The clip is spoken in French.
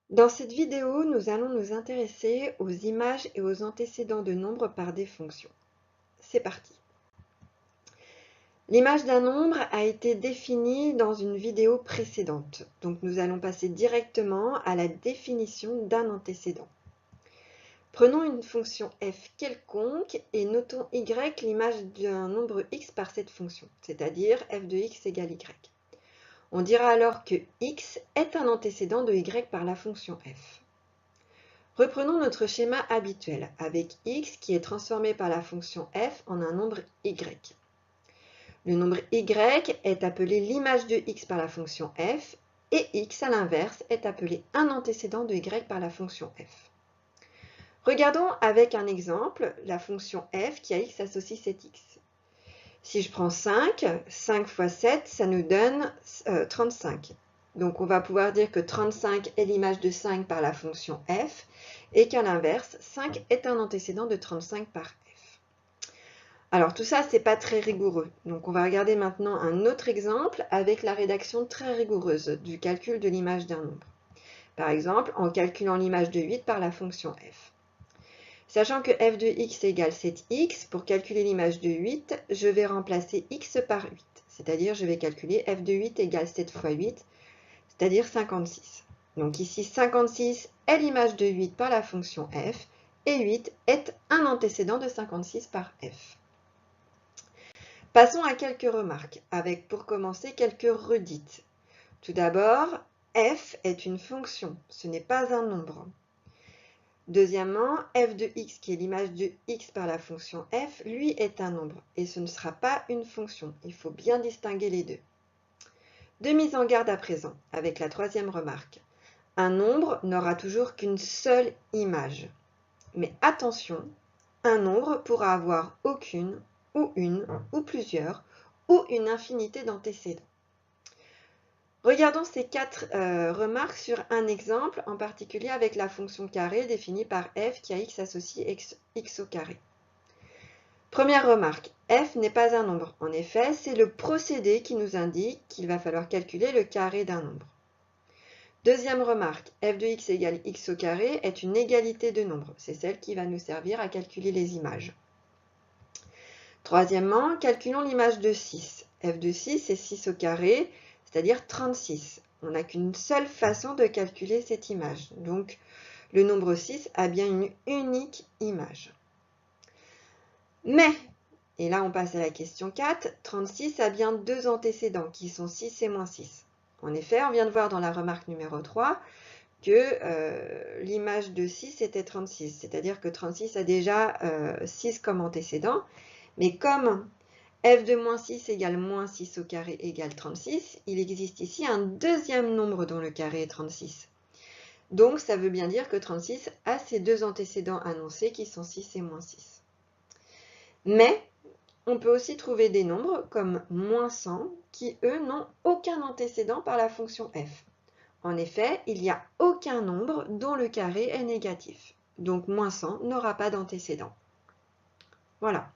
Dans cette vidéo, nous allons nous intéresser aux images et aux antécédents de nombres par des fonctions. C'est parti. L'image d'un nombre a été définie dans une vidéo précédente, donc nous allons passer directement à la définition d'un antécédent. Prenons une fonction f quelconque et notons y l'image d'un nombre x par cette fonction, c'est-à-dire f de x égale y. On dira alors que x est un antécédent de y par la fonction f. Reprenons notre schéma habituel avec x qui est transformé par la fonction f en un nombre y. Le nombre y est appelé l'image de x par la fonction f et x à l'inverse est appelé un antécédent de y par la fonction f. Regardons avec un exemple la fonction f qui à x associe cet x. Si je prends 5, 5 fois 7, ça nous donne 35. Donc on va pouvoir dire que 35 est l'image de 5 par la fonction f et qu'à l'inverse, 5 est un antécédent de 35 par f. Alors tout ça, c'est pas très rigoureux. Donc on va regarder maintenant un autre exemple avec la rédaction très rigoureuse du calcul de l'image d'un nombre. Par exemple, en calculant l'image de 8 par la fonction f. Sachant que f de x égale 7x, pour calculer l'image de 8, je vais remplacer x par 8. C'est-à-dire, je vais calculer f de 8 égale 7 fois 8, c'est-à-dire 56. Donc ici, 56 est l'image de 8 par la fonction f, et 8 est un antécédent de 56 par f. Passons à quelques remarques, avec pour commencer quelques redites. Tout d'abord, f est une fonction, ce n'est pas un nombre. Deuxièmement, f de x, qui est l'image de x par la fonction f, lui est un nombre, et ce ne sera pas une fonction. Il faut bien distinguer les deux. Deux mises en garde à présent, avec la troisième remarque. Un nombre n'aura toujours qu'une seule image. Mais attention, un nombre pourra avoir aucune, ou une, ou plusieurs, ou une infinité d'antécédents. Regardons ces quatre remarques sur un exemple, en particulier avec la fonction carré définie par f qui a x associé x au carré. Première remarque, f n'est pas un nombre. En effet, c'est le procédé qui nous indique qu'il va falloir calculer le carré d'un nombre. Deuxième remarque, f de x égale x au carré est une égalité de nombres. C'est celle qui va nous servir à calculer les images. Troisièmement, calculons l'image de 6. f de 6 est 6 au carré, c'est-à-dire 36. On n'a qu'une seule façon de calculer cette image. Donc, le nombre 6 a bien une unique image. Mais, et là on passe à la question 4, 36 a bien deux antécédents qui sont 6 et moins 6. En effet, on vient de voir dans la remarque numéro 3 que l'image de 6 était 36, c'est-à-dire que 36 a déjà 6 comme antécédent, mais comme f de moins 6 égale moins 6 au carré égale 36, il existe ici un deuxième nombre dont le carré est 36. Donc ça veut bien dire que 36 a ces deux antécédents annoncés qui sont 6 et moins 6. Mais on peut aussi trouver des nombres comme moins 100 qui, eux, n'ont aucun antécédent par la fonction f. En effet, il n'y a aucun nombre dont le carré est négatif. Donc moins 100 n'aura pas d'antécédent. Voilà.